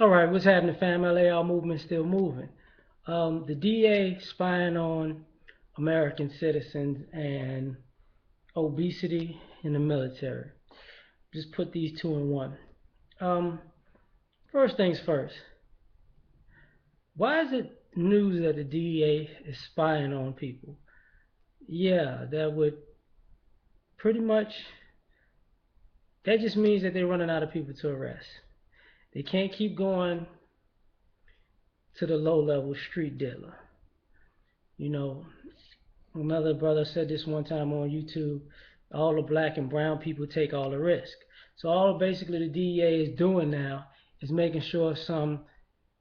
All right, what's happening, fam? L.A.R movement still moving. The DEA spying on American citizens and obesity in the military. Just put these two in one. Um, First things first. Why is it news that the DEA is spying on people? Yeah, that would pretty much. That just means that they're running out of people to arrest. They can't keep going to the low-level street dealer. You know, another brother said this one time on YouTube. All the black and brown people take all the risk. So all basically the DEA is doing now is making sure some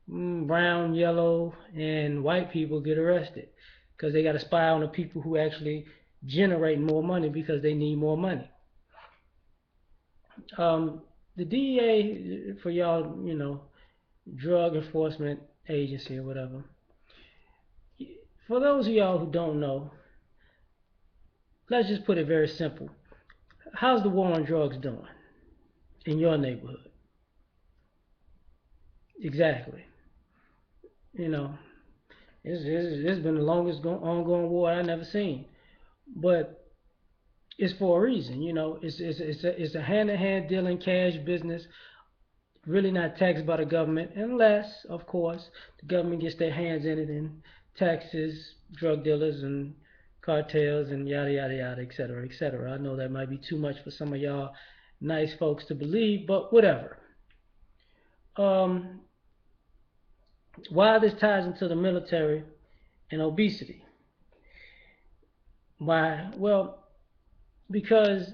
brown, yellow, and white people get arrested because they got to spy on the people who actually generate more money because they need more money. Um, the DEA, for y'all, Drug Enforcement Agency or whatever. For those of y'all who don't know, let's just put it very simple. How's the war on drugs doing in your neighborhood? Exactly. You know, it's been the longest ongoing war I never seen, but it's for a reason. It's a hand-to-hand dealing cash business, really not taxed by the government, unless, of course, the government gets their hands in it and taxes drug dealers and cartels and yada yada yada, et cetera, et cetera. I know that might be too much for some of y'all nice folks to believe, but whatever. Um, why this ties into the military and obesity? Why? Well, because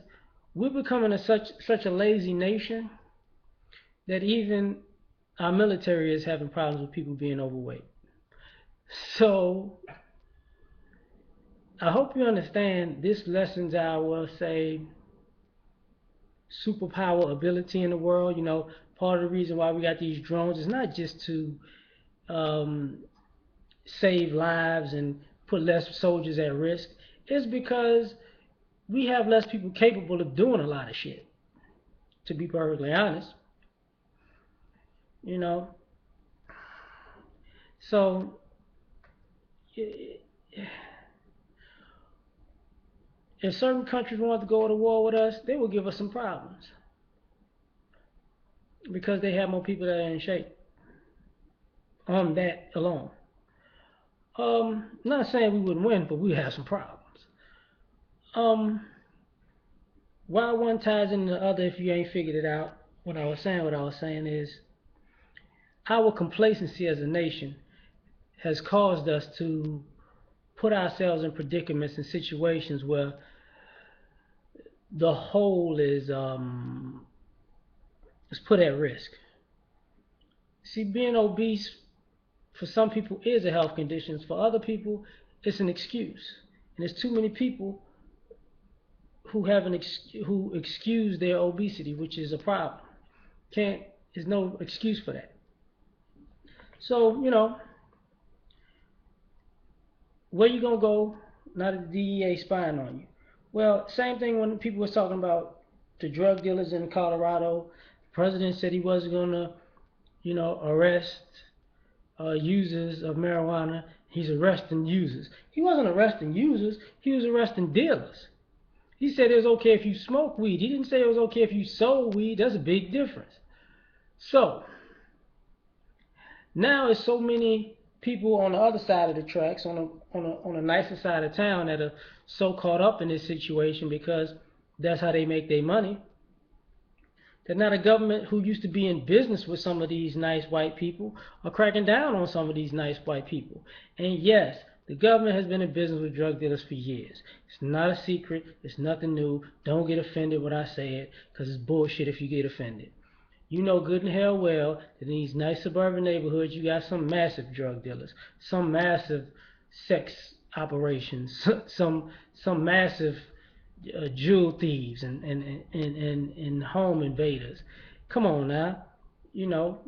we're becoming such a lazy nation that even our military is having problems with people being overweight. So I hope you understand this lessens our, say, superpower ability in the world. Part of the reason why we got these drones is not just to um, save lives and put less soldiers at risk. It's because we have less people capable of doing a lot of shit. To be perfectly honest, you know. So if certain countries want to go to war with us, they will give us some problems because they have more people that are in shape on that alone. Not saying we wouldn't win, but we have some problems. Um, why one ties into the other if you ain't figured it out? What I was saying is our complacency as a nation has caused us to put ourselves in predicaments and situations where the whole is put at risk. See, being obese for some people is a health condition. For other people, it's an excuse. And there's too many people who excuse their obesity, which is a problem. Can't There's no excuse for that. So where you gonna go now that the DEA spying on you? Well, same thing when people was talking about the drug dealers in Colorado. The president said he wasn't gonna, arrest users of marijuana. He's arresting users. He wasn't arresting users. He was arresting dealers. He said it was okay if you smoke weed. He didn't say it was okay if you sold weed. That's a big difference. So now it's so many people on the other side of the tracks, on a nicer side of town, that are so caught up in this situation because that's how they make their money. That now the government, who used to be in business with some of these nice white people, are cracking down on some of these nice white people. And yes, the government has been in business with drug dealers for years. It's not a secret. It's nothing new. Don't get offended when I say it, because it's bullshit if you get offended. You know good and hell well that in these nice suburban neighborhoods, you got some massive drug dealers, some massive sex operations, some massive jewel thieves and home invaders. Come on now, you know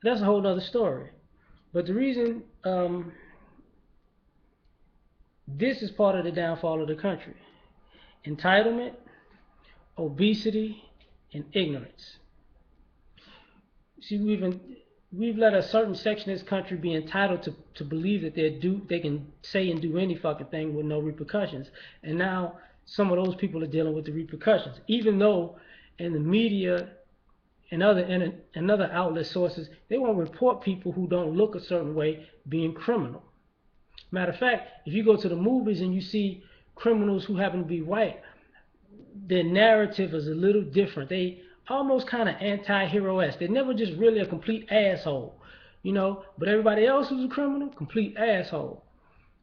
that's a whole other story. But the reason this is part of the downfall of the country: entitlement, obesity, and ignorance. See, we've let a certain section of this country be entitled to believe that they can say and do any fucking thing with no repercussions. And now some of those people are dealing with the repercussions. Even though in the media and other outlet sources, they won't report people who don't look a certain way being criminal. Matter of fact, if you go to the movies and you see criminals who happen to be white, their narrative is a little different. They almost kind of anti-hero-esque. They're never just really a complete asshole, you know. But everybody else who's a criminal, complete asshole.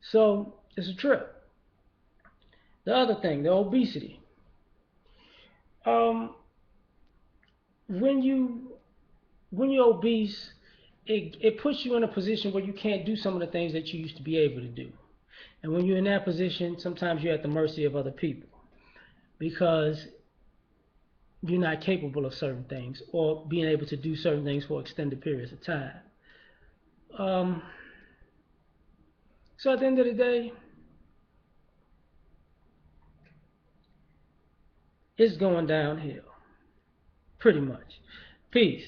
So it's a trip. The other thing, the obesity. Um, when you when you're obese, it puts you in a position where you can't do some of the things that you used to be able to do. And when you're in that position, sometimes you're at the mercy of other people because you're not capable of certain things or being able to do certain things for extended periods of time. Um, so at the end of the day, it's going downhill, pretty much. Peace.